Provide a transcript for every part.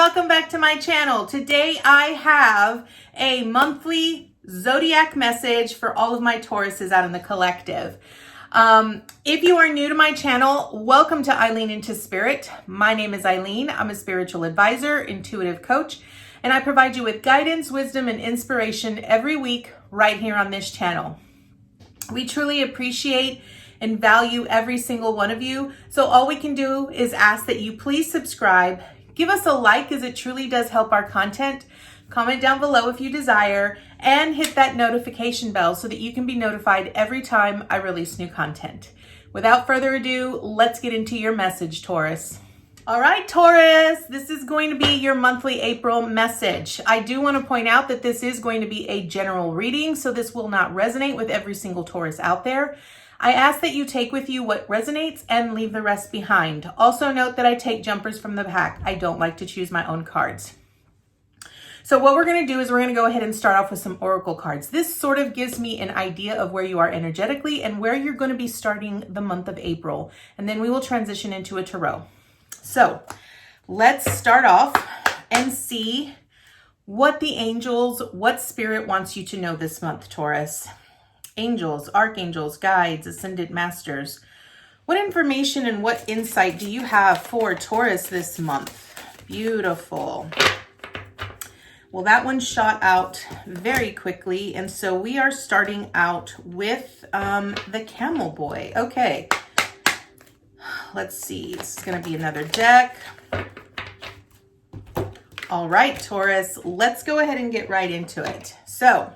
welcome back to my channel. Today I have a monthly Zodiac message for all of my Tauruses out in the collective. If you are new to my channel, welcome to Eileen Into Spirit. My name is Eileen. I'm a spiritual advisor, intuitive coach, and I provide you with guidance, wisdom, and inspiration every week right here on this channel. We truly appreciate and value every single one of you. So all we can do is ask that you please subscribe, give us a like as it truly does help our content, comment down below if you desire, and hit that notification bell so that you can be notified every time I release new content. Without further ado, let's get into your message, Taurus. All right, Taurus, this is going to be your monthly April message. I do want to point out that this is going to be a general reading, so this will not resonate with every single Taurus out there. I ask that you take with you what resonates and leave the rest behind. Also note that I take jumpers from the pack. I don't like to choose my own cards. So what we're going to do is we're going to go ahead and start off with some oracle cards. This sort of gives me an idea of where you are energetically and where you're going to be starting the month of April. And then we will transition into a tarot. So let's start off and see what the angels, what spirit wants you to know this month, Taurus. Angels, archangels, guides, ascended masters. What information and what insight do you have for Taurus this month? Beautiful. Well, that one shot out very quickly. And so we are starting out with the Camel Boy. Okay. Let's see. This is going to be another deck. All right, Taurus, let's go ahead and get right into it. So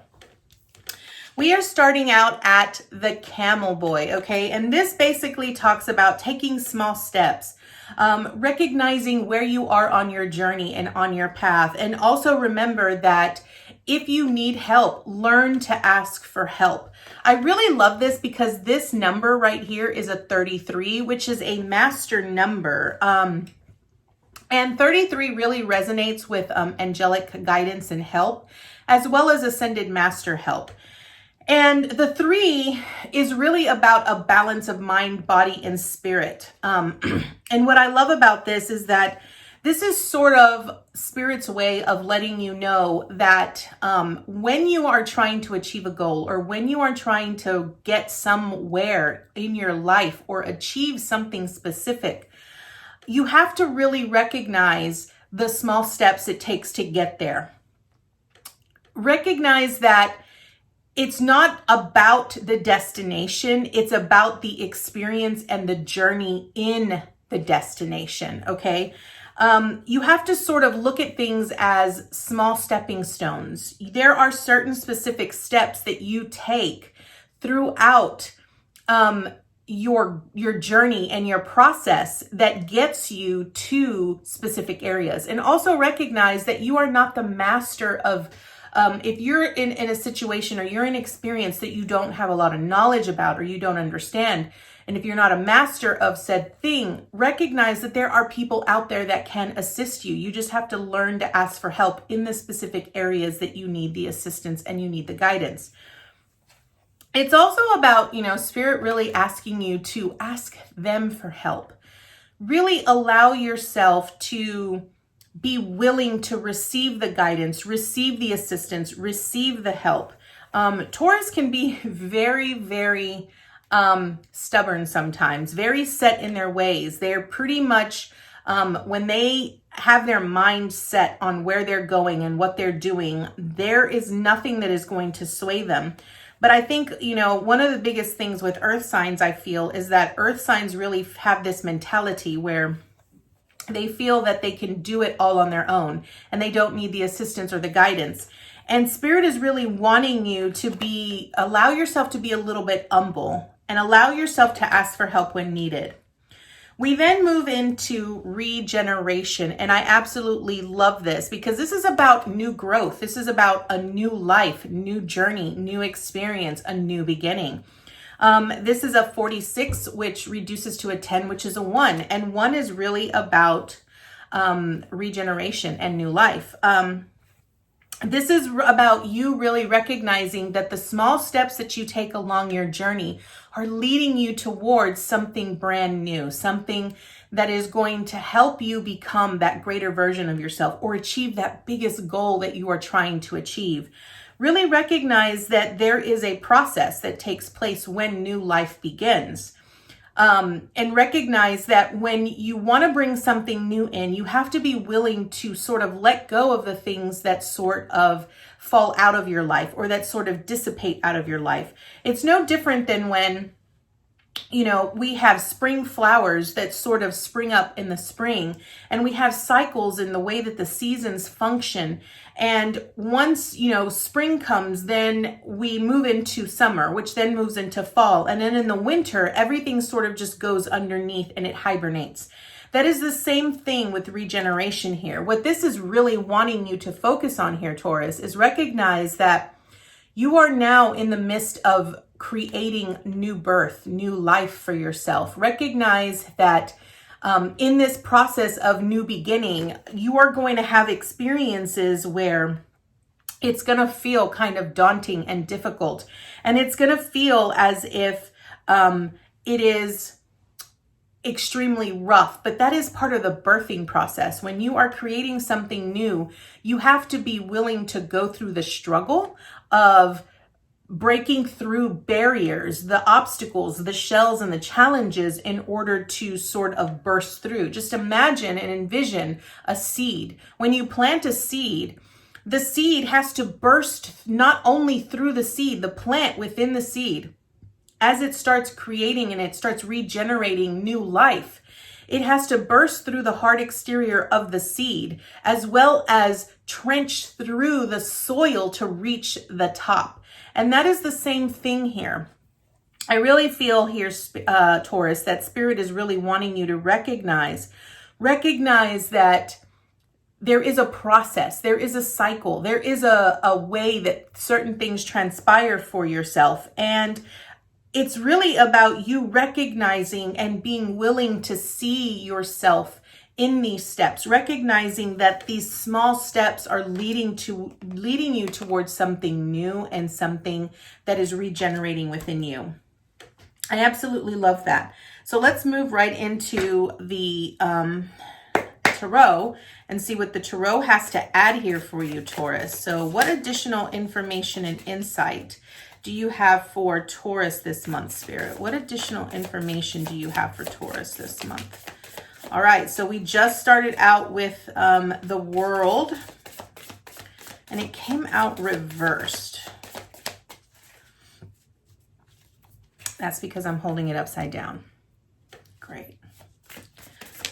we are starting out at the Camel Boy, okay? And this basically talks about taking small steps, recognizing where you are on your journey and on your path. And also remember that if you need help, learn to ask for help. I really love this because this number right here is a 33, which is a master number. And 33 really resonates with angelic guidance and help, as well as ascended master help. And the 3 is really about a balance of mind, body, and spirit. And what I love about this is that this is sort of Spirit's way of letting you know that when you are trying to achieve a goal, or when you are trying to get somewhere in your life or achieve something specific, you have to really recognize the small steps it takes to get there. Recognize that it's not about the destination, it's about the experience and the journey in the destination, okay? You have to sort of look at things as small stepping stones. There are certain specific steps that you take throughout your journey and your process that gets you to specific areas. And also recognize that you are not the master of if you're in a situation or you're in an experience that you don't have a lot of knowledge about or you don't understand, and if you're not a master of said thing, recognize that there are people out there that can assist you. You just have to learn to ask for help in the specific areas that you need the assistance and you need the guidance. It's also about, Spirit really asking you to ask them for help. Really allow yourself to be willing to receive the guidance, receive the assistance, receive the help. Taurus can be very, very stubborn sometimes, very set in their ways. They're pretty much, when they have their mind set on where they're going and what they're doing, there is nothing that is going to sway them. But I think, one of the biggest things with earth signs, I feel, is that earth signs really have this mentality where they feel that they can do it all on their own and they don't need the assistance or the guidance. And Spirit is really wanting you to allow yourself to be a little bit humble and allow yourself to ask for help when needed. We then move into regeneration. And I absolutely love this because this is about new growth. This is about a new life, new journey, new experience, a new beginning. This is a 46, which reduces to a 10, which is a 1. And 1 is really about regeneration and new life. This is about you really recognizing that the small steps that you take along your journey are leading you towards something brand new, something that is going to help you become that greater version of yourself or achieve that biggest goal that you are trying to achieve. Really recognize that there is a process that takes place when new life begins. And recognize that when you want to bring something new in, you have to be willing to sort of let go of the things that sort of fall out of your life or that sort of dissipate out of your life. It's no different than when, you know, we have spring flowers that sort of spring up in the spring, and we have cycles in the way that the seasons function. And once, you know, spring comes, then we move into summer, which then moves into fall. And then in the winter, everything sort of just goes underneath and it hibernates. That is the same thing with regeneration here. What this is really wanting you to focus on here, Taurus, is recognize that you are now in the midst of creating new birth, new life for yourself. Recognize that in this process of new beginning, you are going to have experiences where it's going to feel kind of daunting and difficult. And it's going to feel as if it is extremely rough, but that is part of the birthing process. When you are creating something new, you have to be willing to go through the struggle of breaking through barriers, the obstacles, the shells, and the challenges in order to sort of burst through. Just imagine and envision a seed. When you plant a seed, the seed has to burst not only through the seed, the plant within the seed. As it starts creating and it starts regenerating new life, it has to burst through the hard exterior of the seed, as well as trench through the soil to reach the top. And that is the same thing here. I really feel here, Taurus, that Spirit is really wanting you to recognize that there is a process, there is a cycle, there is a way that certain things transpire for yourself. And it's really about you recognizing and being willing to see yourself in these steps, recognizing that these small steps are leading you towards something new and something that is regenerating within you. I absolutely love that. So let's move right into the Tarot and see what the Tarot has to add here for you, Taurus. So what additional information and insight do you have for Taurus this month, Spirit? What additional information do you have for Taurus this month? All right, so we just started out with the World, and it came out reversed. That's because I'm holding it upside down. Great.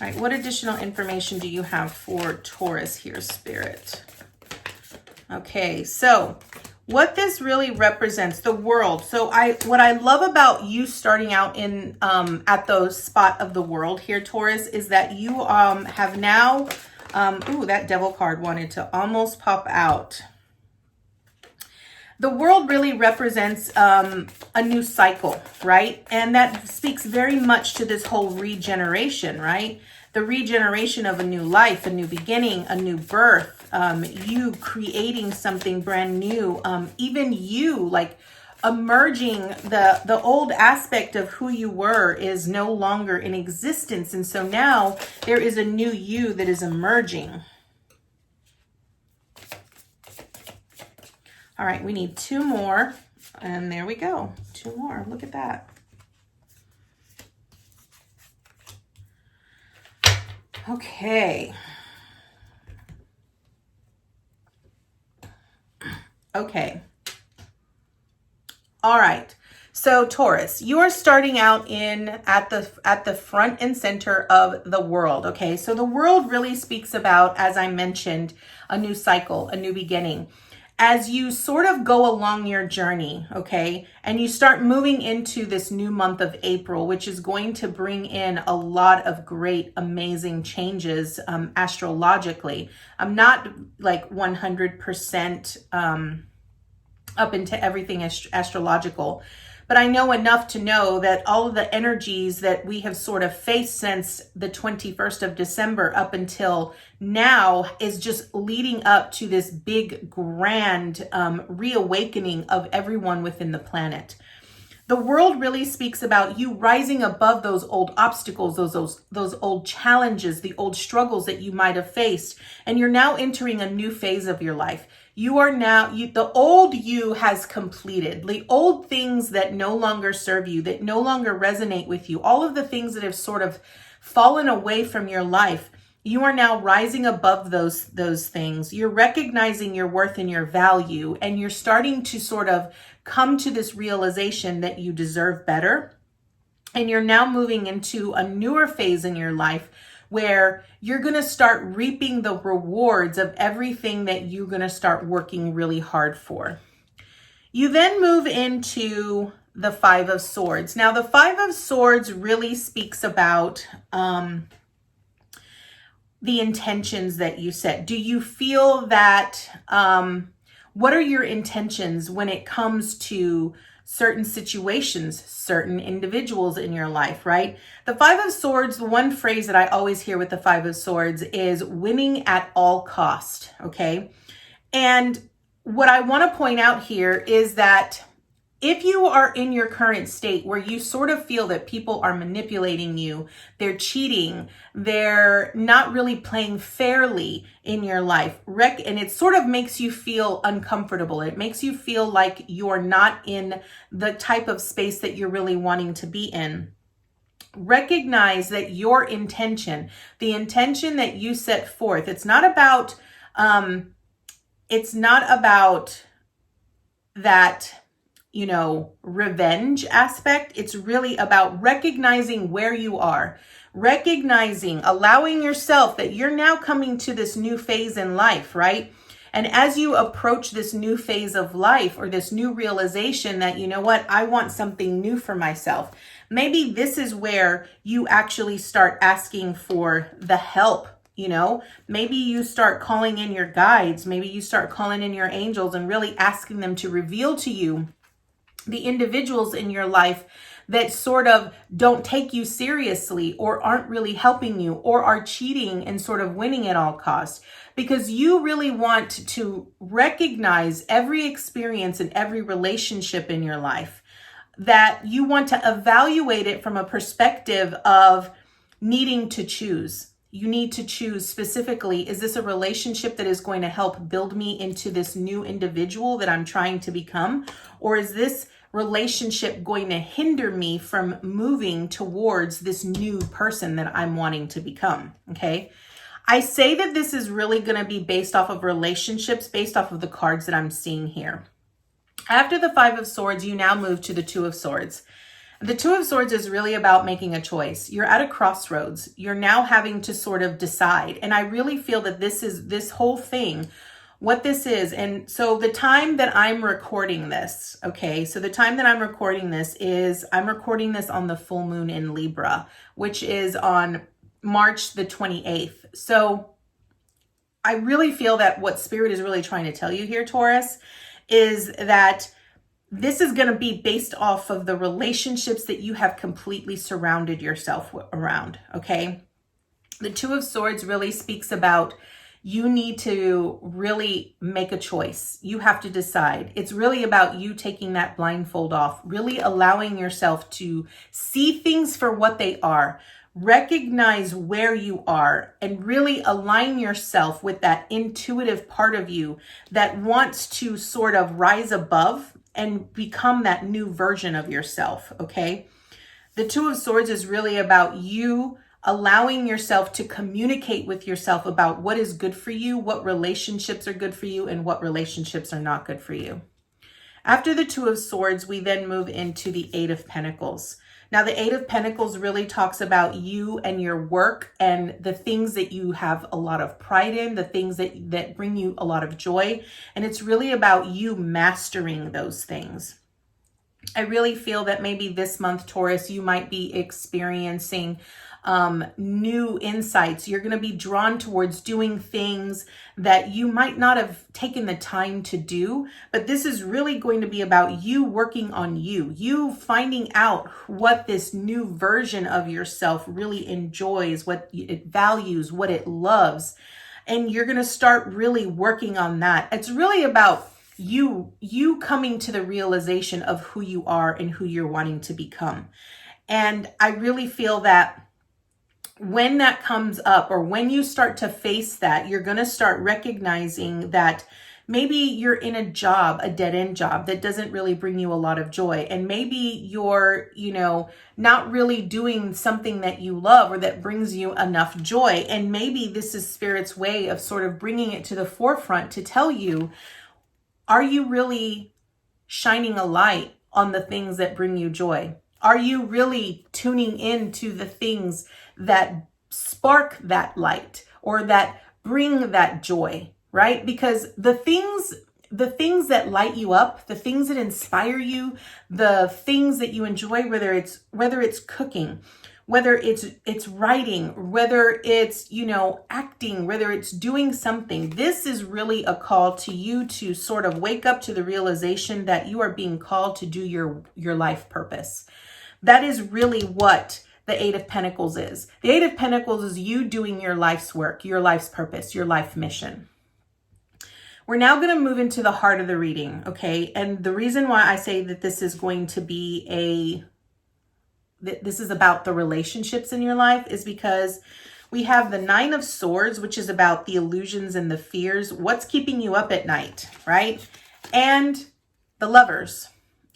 All right, what additional information do you have for Taurus here, Spirit? Okay, so what this really represents, the World. So what I love about you starting out in at the spot of the World here, Taurus, is that you have now, ooh, that Devil card wanted to almost pop out. The World really represents a new cycle, right? And that speaks very much to this whole regeneration, right? The regeneration of a new life, a new beginning, a new birth, you creating something brand new, even you like emerging, the old aspect of who you were is no longer in existence. And so now there is a new you that is emerging. All right, we need two more, and there we go. Two more, look at that. Okay. Okay. All right. So Taurus, you are starting out at the front and center of the World. Okay. So the World really speaks about, as I mentioned, a new cycle, a new beginning. As you sort of go along your journey, okay, and you start moving into this new month of April, which is going to bring in a lot of great, amazing changes astrologically. I'm not like 100% up into everything astrological, but I know enough to know that all of the energies that we have sort of faced since the 21st of December up until now is just leading up to this big, grand reawakening of everyone within the planet. The world really speaks about you rising above those old obstacles, those old challenges, the old struggles that you might have faced. And you're now entering a new phase of your life. You are now, the old you has completed. The old things that no longer serve you, that no longer resonate with you, all of the things that have sort of fallen away from your life, you are now rising above those things. You're recognizing your worth and your value, and you're starting to sort of come to this realization that you deserve better. And you're now moving into a newer phase in your life where you're going to start reaping the rewards of everything that you're going to start working really hard for. You then move into the Five of Swords. Now, the Five of Swords really speaks about the intentions that you set. Do you feel that, what are your intentions when it comes to certain situations, certain individuals in your life, right? The Five of Swords, the one phrase that I always hear with the Five of Swords is winning at all cost, okay? And what I want to point out here is that if you are in your current state where you sort of feel that people are manipulating you, they're cheating, they're not really playing fairly in your life, and it sort of makes you feel uncomfortable. It makes you feel like you're not in the type of space that you're really wanting to be in. Recognize that your intention, the intention that you set forth, it's not about that, you know, revenge aspect. It's really about recognizing where you are, recognizing, allowing yourself that you're now coming to this new phase in life, right? And as you approach this new phase of life or this new realization that, you know what, I want something new for myself. Maybe this is where you actually start asking for the help. You know, maybe you start calling in your guides. Maybe you start calling in your angels and really asking them to reveal to you the individuals in your life that sort of don't take you seriously or aren't really helping you or are cheating and sort of winning at all costs. Because you really want to recognize every experience and every relationship in your life, that you want to evaluate it from a perspective of needing to choose. You need to choose specifically, is this a relationship that is going to help build me into this new individual that I'm trying to become? Or is this relationship going to hinder me from moving towards this new person that I'm wanting to become? Okay. I say that this is really going to be based off of relationships, based off of the cards that I'm seeing here. After the Five of Swords, you now move to the Two of Swords. The Two of Swords is really about making a choice. You're at a crossroads. You're now having to sort of decide. And I really feel that this whole thing, what this is. And so the time that I'm recording this, okay, so the time that I'm recording this is, I'm recording this on the full moon in Libra, which is on March the 28th. So I really feel that what Spirit is really trying to tell you here, Taurus, is that this is going to be based off of the relationships that you have completely surrounded yourself around, okay? The Two of Swords really speaks about you need to really make a choice. You have to decide. It's really about you taking that blindfold off, really allowing yourself to see things for what they are, recognize where you are, and really align yourself with that intuitive part of you that wants to sort of rise above and become that new version of yourself, okay? The Two of Swords is really about you allowing yourself to communicate with yourself about what is good for you, what relationships are good for you, and what relationships are not good for you. After the Two of Swords, we then move into the Eight of Pentacles. Now, the Eight of Pentacles really talks about you and your work and the things that you have a lot of pride in, the things that bring you a lot of joy. And it's really about you mastering those things. I really feel that maybe this month, Taurus, you might be experiencing new insights. You're going to be drawn towards doing things that you might not have taken the time to do, but this is really going to be about you working on you finding out what this new version of yourself really enjoys, what it values, what it loves. And you're going to start really working on that. It's really about you coming to the realization of who you are and who you're wanting to become. And I really feel that when that comes up, or when you start to face that, you're going to start recognizing that maybe you're in a job, a dead-end job that doesn't really bring you a lot of joy. And maybe you're, not really doing something that you love or that brings you enough joy. And maybe this is Spirit's way of sort of bringing it to the forefront to tell you, are you really shining a light on the things that bring you joy? Are you really tuning into the things that spark that light or that bring that joy, right? Because the things that light you up, the things that inspire you, the things that you enjoy, whether it's cooking, whether it's writing, whether it's, acting, whether it's doing something, this is really a call to you to sort of wake up to the realization that you are being called to do your life purpose. That is really what the Eight of Pentacles is. The Eight of Pentacles is you doing your life's work, your life's purpose, your life mission. We're now going to move into the heart of the reading, okay? And the reason why I say that this is going to be this is about the relationships in your life is because we have the Nine of Swords, which is about the illusions and the fears, what's keeping you up at night, right? And the Lovers,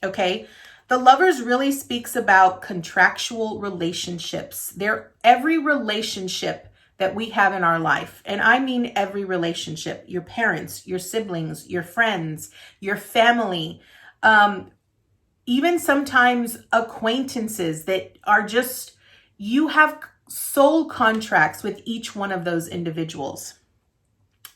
okay? The Lovers really speaks about contractual relationships. Every relationship that we have in our life, and I mean every relationship, your parents, your siblings, your friends, your family, even sometimes acquaintances that are just, you have soul contracts with each one of those individuals.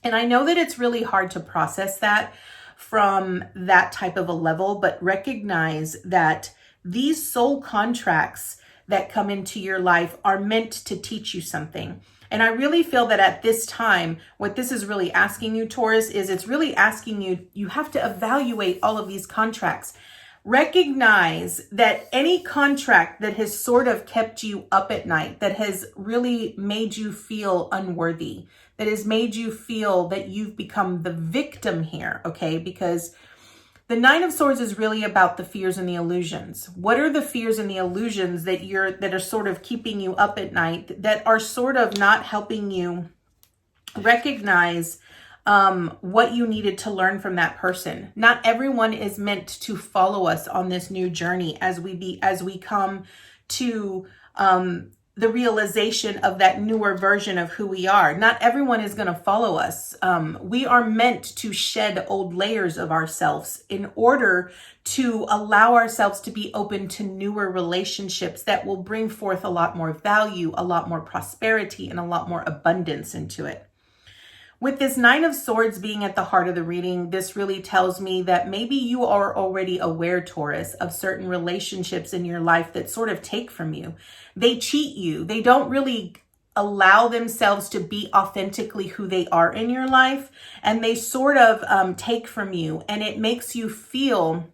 And I know that it's really hard to process that from that type of a level, but recognize that these soul contracts that come into your life are meant to teach you something. And I really feel that at this time, what this is really asking you, Taurus, is it's really asking you, you have to evaluate all of these contracts. Recognize that any contract that has sort of kept you up at night, that has really made you feel unworthy, that has made you feel that you've become the victim here, okay? Because the Nine of Swords is really about the fears and the illusions. What are the fears and the illusions that are sort of keeping you up at night, that are sort of not helping you recognize what you needed to learn from that person? Not everyone is meant to follow us on this new journey as we come to the realization of that newer version of who we are. Not everyone is going to follow us. We are meant to shed old layers of ourselves in order to allow ourselves to be open to newer relationships that will bring forth a lot more value, a lot more prosperity, and a lot more abundance into it. With this Nine of Swords being at the heart of the reading, this really tells me that maybe you are already aware, Taurus, of certain relationships in your life that sort of take from you. They cheat you. They don't really allow themselves to be authentically who they are in your life. And they sort of take from you. And it makes you feel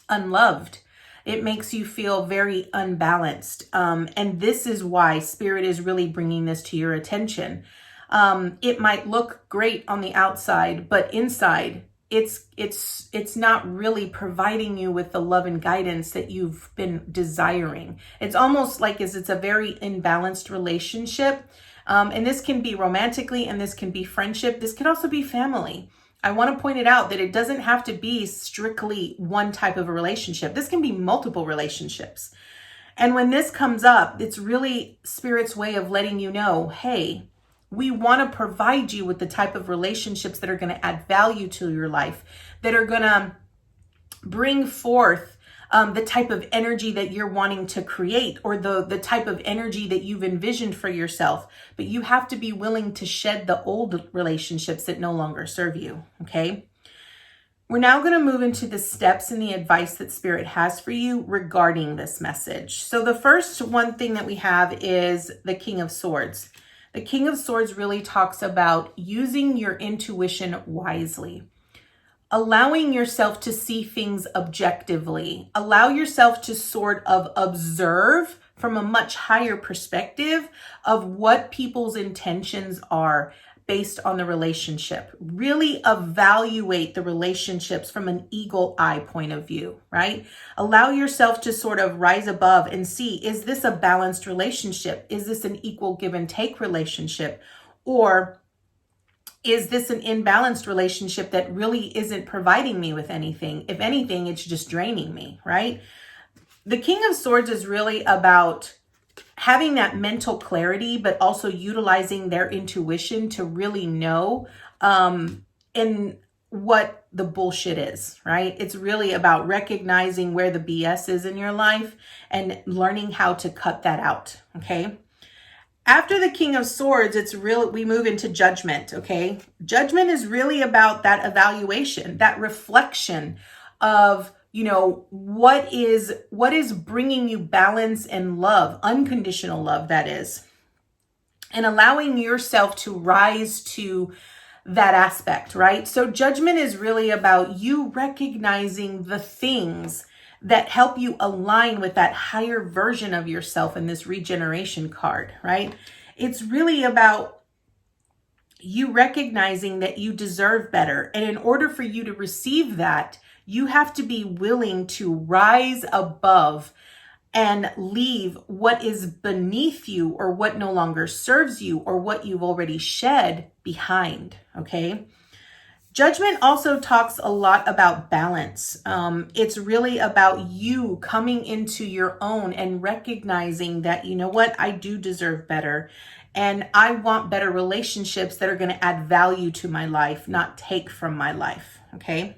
unloved. It makes you feel very unbalanced. And this is why Spirit is really bringing this to your attention. It might look great on the outside, but inside it's not really providing you with the love and guidance that you've been desiring. It's almost like it's a very imbalanced relationship. And this can be romantically, and this can be friendship. This can also be family. I want to point it out that it doesn't have to be strictly one type of a relationship. This can be multiple relationships. And when this comes up, it's really Spirit's way of letting you know, hey, we want to provide you with the type of relationships that are going to add value to your life, that are going to bring forth the type of energy that you're wanting to create, or the type of energy that you've envisioned for yourself. But you have to be willing to shed the old relationships that no longer serve you, okay? We're now going to move into the steps and the advice that Spirit has for you regarding this message. So the first one thing that we have is the King of Swords. The King of Swords really talks about using your intuition wisely, allowing yourself to see things objectively, allow yourself to sort of observe from a much higher perspective of what people's intentions are. based on the relationship. Really evaluate the relationships from an eagle eye point of view, right? Allow yourself to sort of rise above and see, is this a balanced relationship? Is this an equal give and take relationship? Or is this an imbalanced relationship that really isn't providing me with anything? If anything, it's just draining me, right? The King of Swords is really about having that mental clarity, but also utilizing their intuition to really know in what the bullshit is, right? It's really about recognizing where the BS is in your life and learning how to cut that out, okay? After the King of Swords, we move into Judgment, okay? Judgment is really about that evaluation, that reflection of, you know, what is bringing you balance and love, unconditional love, that is, and allowing yourself to rise to that aspect, right? So Judgment is really about you recognizing the things that help you align with that higher version of yourself in this regeneration card, right? It's really about you recognizing that you deserve better. And in order for you to receive that, you have to be willing to rise above and leave what is beneath you or what no longer serves you or what you've already shed behind, okay? Judgment also talks a lot about balance. It's really about you coming into your own and recognizing that, you know what, I do deserve better. And I want better relationships that are going to add value to my life, not take from my life, okay?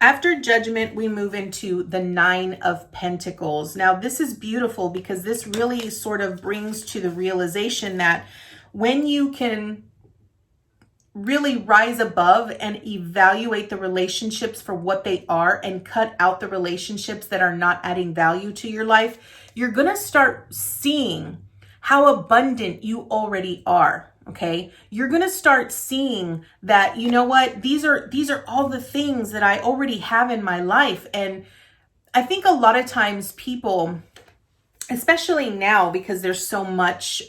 After Judgment, we move into the Nine of Pentacles. Now, this is beautiful because this really sort of brings to the realization that when you can really rise above and evaluate the relationships for what they are and cut out the relationships that are not adding value to your life, you're going to start seeing how abundant you already are. Okay, you're going to start seeing that, you know what, these are all the things that I already have in my life. And I think a lot of times people, especially now, because there's so much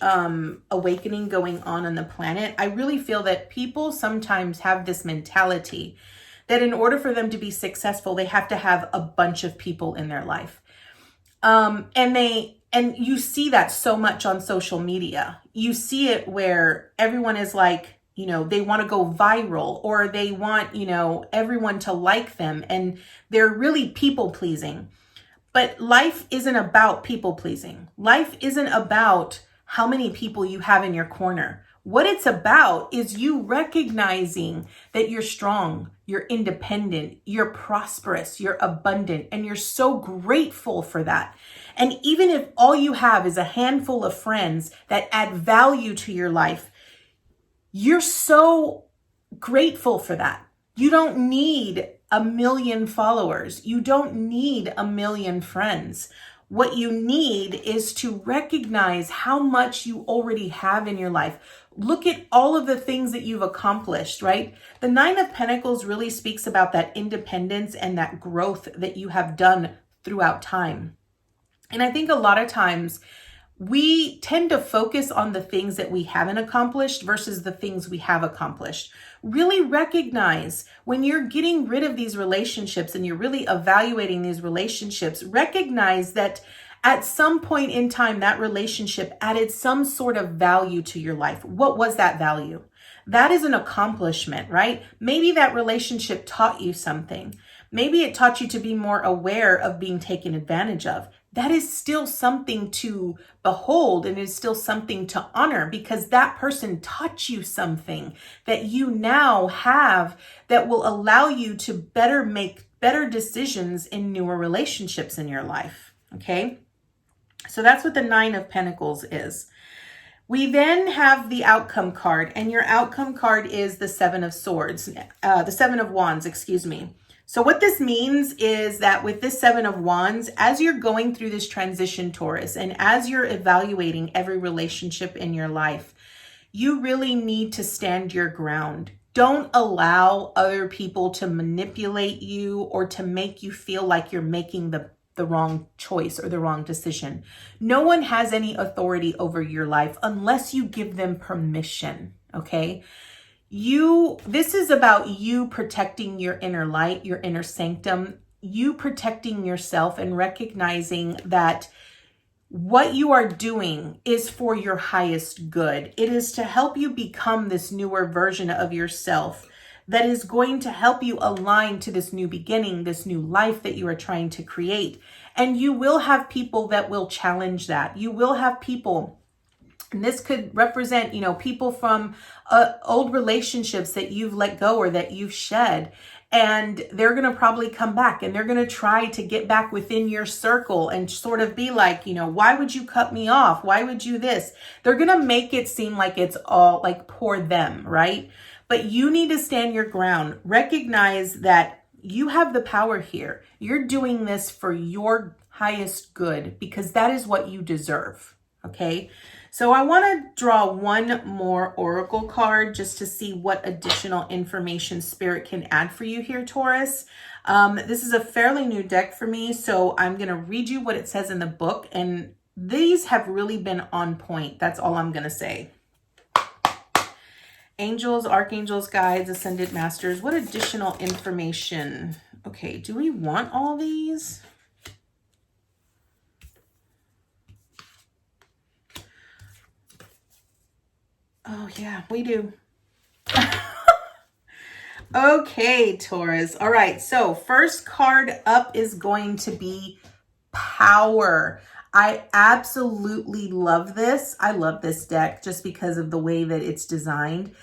awakening going on the planet, I really feel that people sometimes have this mentality that in order for them to be successful, they have to have a bunch of people in their life. And you see that so much on social media. You see it where everyone is like, you know, they want to go viral or they want, you know, everyone to like them and they're really people pleasing. But life isn't about people pleasing. Life isn't about how many people you have in your corner. What it's about is you recognizing that you're strong, you're independent, you're prosperous, you're abundant, and you're so grateful for that. And even if all you have is a handful of friends that add value to your life, you're so grateful for that. You don't need 1 million followers. You don't need 1 million friends. What you need is to recognize how much you already have in your life. Look at all of the things that you've accomplished, right? The Nine of Pentacles really speaks about that independence and that growth that you have done throughout time. And I think a lot of times we tend to focus on the things that we haven't accomplished versus the things we have accomplished. Really recognize when you're getting rid of these relationships and you're really evaluating these relationships, recognize that at some point in time, that relationship added some sort of value to your life. What was that value? That is an accomplishment, right? Maybe that relationship taught you something. Maybe it taught you to be more aware of being taken advantage of. That is still something to behold and is still something to honor because that person taught you something that you now have that will allow you to make better decisions in newer relationships in your life. Okay. So that's what the Nine of Pentacles is. We then have the outcome card, and your outcome card is the Seven of Swords, the Seven of Wands, excuse me. So what this means is that with this Seven of Wands, as you're going through this transition, Taurus, and as you're evaluating every relationship in your life, you really need to stand your ground. Don't allow other people to manipulate you or to make you feel like you're making the wrong choice or the wrong decision. No one has any authority over your life unless you give them permission. okay? This is about you protecting your inner light, your inner sanctum, you protecting yourself and recognizing that what you are doing is for your highest good. It is to help you become this newer version of yourself that is going to help you align to this new beginning, this new life that you are trying to create. And you will have people that will challenge that. You will have people, and this could represent, people from old relationships that you've let go or that you've shed. And they're going to probably come back and they're going to try to get back within your circle and sort of be like, why would you cut me off? Why would you this? They're going to make it seem like it's all like poor them, right? But you need to stand your ground. Recognize that you have the power here. You're doing this for your highest good because that is what you deserve, okay? So I want to draw one more oracle card just to see what additional information Spirit can add for you here, Taurus. This is a fairly new deck for me, so I'm going to read you what it says in the book, and these have really been on point. That's all I'm going to say. Angels, archangels, guides, ascended masters, what additional information? Okay, do we want all these? Oh, yeah, we do. Okay, Taurus. All right, so first card up is going to be power. I absolutely love this. I love this deck just because of the way that it's designed.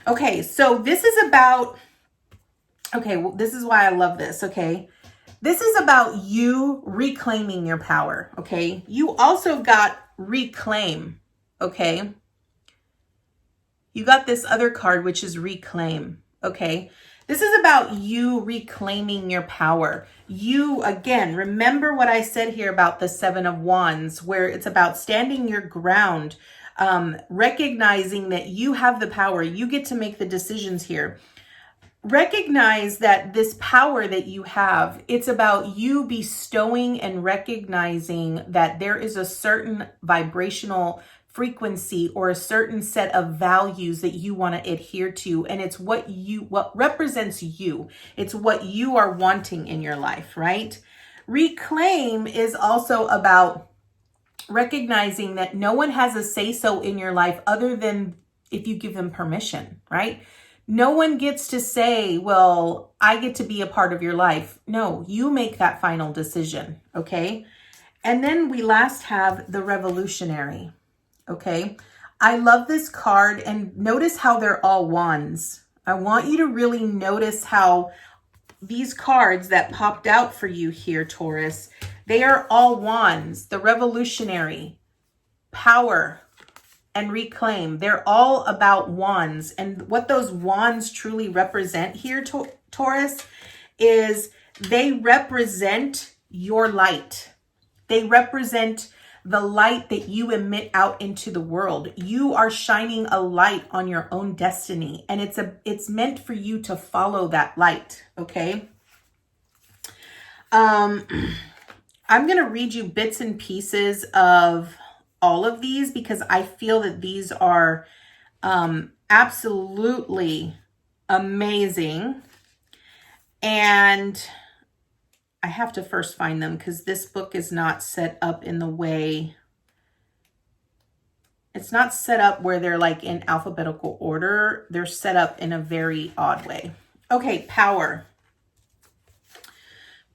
Okay, so this is about, this is why I love this, okay? This is about you reclaiming your power, okay? You also got reclaim, okay? You got this other card, which is reclaim, okay? This is about you reclaiming your power. You, again, remember what I said here about the Seven of Wands, where it's about standing your ground, recognizing that you have the power. You get to make the decisions here. Recognize that this power that you have, it's about you bestowing and recognizing that there is a certain vibrational frequency or a certain set of values that you want to adhere to, and it's what represents you. It's what you are wanting in your life, right? Reclaim is also about recognizing that no one has a say-so in your life other than if you give them permission, right? No one gets to say, well, I get to be a part of your life. No, you make that final decision, okay? And then we last have the Revolutionary. Okay, I love this card, and notice how they're all wands. I want you to really notice how these cards that popped out for you here, Taurus, they are all wands. The Revolutionary, power, and reclaim. They're all about wands. And what those wands truly represent here, Taurus, is they represent your light. They represent the light that you emit out into the world. You are shining a light on your own destiny, and it's meant for you to follow that light, okay? I'm going to read you bits and pieces of all of these because I feel that these are absolutely amazing. And I have to first find them because this book is not set up in the way. It's not set up where they're like in alphabetical order. They're set up in a very odd way. Okay, power.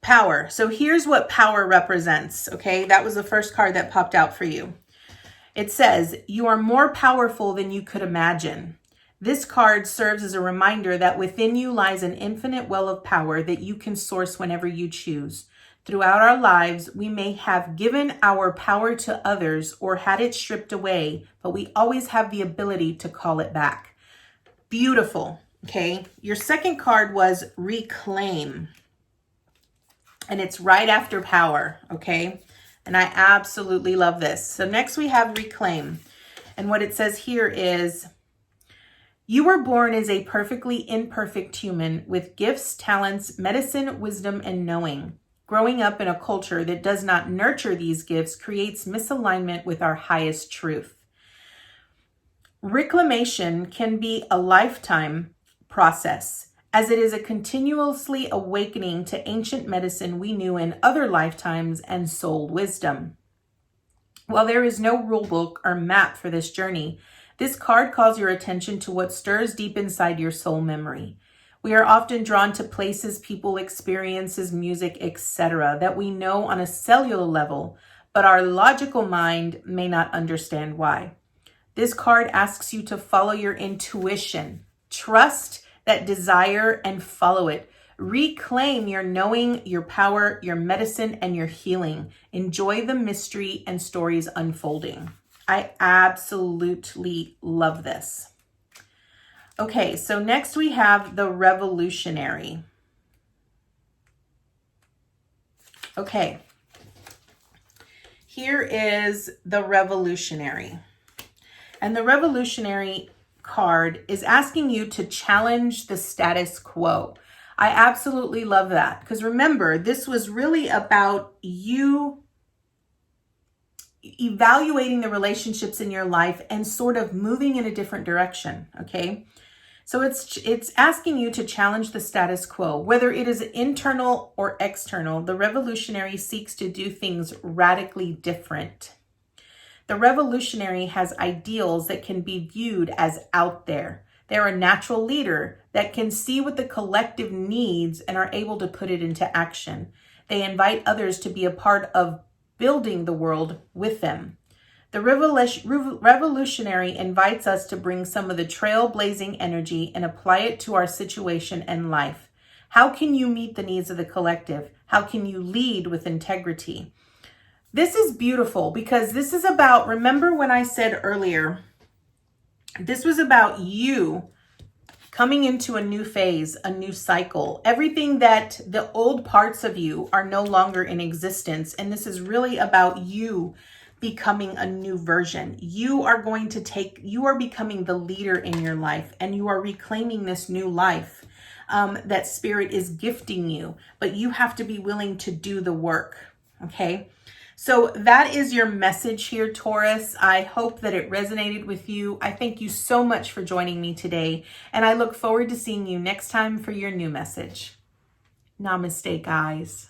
Power. So here's what power represents, okay? That was the first card that popped out for you. It says, you are more powerful than you could imagine. This card serves as a reminder that within you lies an infinite well of power that you can source whenever you choose. Throughout our lives, we may have given our power to others or had it stripped away, but we always have the ability to call it back. Beautiful, okay? Your second card was reclaim, and it's right after power, okay? And I absolutely love this. So next we have reclaim, and what it says here is, you were born as a perfectly imperfect human with gifts, talents, medicine, wisdom, and knowing. Growing up in a culture that does not nurture these gifts creates misalignment with our highest truth. Reclamation can be a lifetime process, as it is a continuously awakening to ancient medicine we knew in other lifetimes and soul wisdom. While there is no rule book or map for this journey, this card calls your attention to what stirs deep inside your soul memory. We are often drawn to places, people, experiences, music, etc. that we know on a cellular level, but our logical mind may not understand why. This card asks you to follow your intuition, trust that desire and follow it. Reclaim your knowing, your power, your medicine, and your healing. Enjoy the mystery and stories unfolding. I absolutely love this. Okay, so next we have the Revolutionary. Okay, here is the Revolutionary. And the Revolutionary card is asking you to challenge the status quo. I absolutely love that, because remember, this was really about you evaluating the relationships in your life and sort of moving in a different direction, okay? So it's asking you to challenge the status quo. Whether it is internal or external, the Revolutionary seeks to do things radically different. The Revolutionary has ideals that can be viewed as out there. They're a natural leader that can see what the collective needs and are able to put it into action. They invite others to be a part of building the world with them. The Revolutionary invites us to bring some of the trailblazing energy and apply it to our situation and life. How can you meet the needs of the collective? How can you lead with integrity? This is beautiful because this is about, remember when I said earlier, this was about you coming into a new phase, a new cycle. Everything that the old parts of you are no longer in existence. And this is really about you becoming a new version. You are becoming the leader in your life, and you are reclaiming this new life that spirit is gifting you, but you have to be willing to do the work. Okay. So that is your message here, Taurus. I hope that it resonated with you. I thank you so much for joining me today, and I look forward to seeing you next time for your new message. Namaste, guys.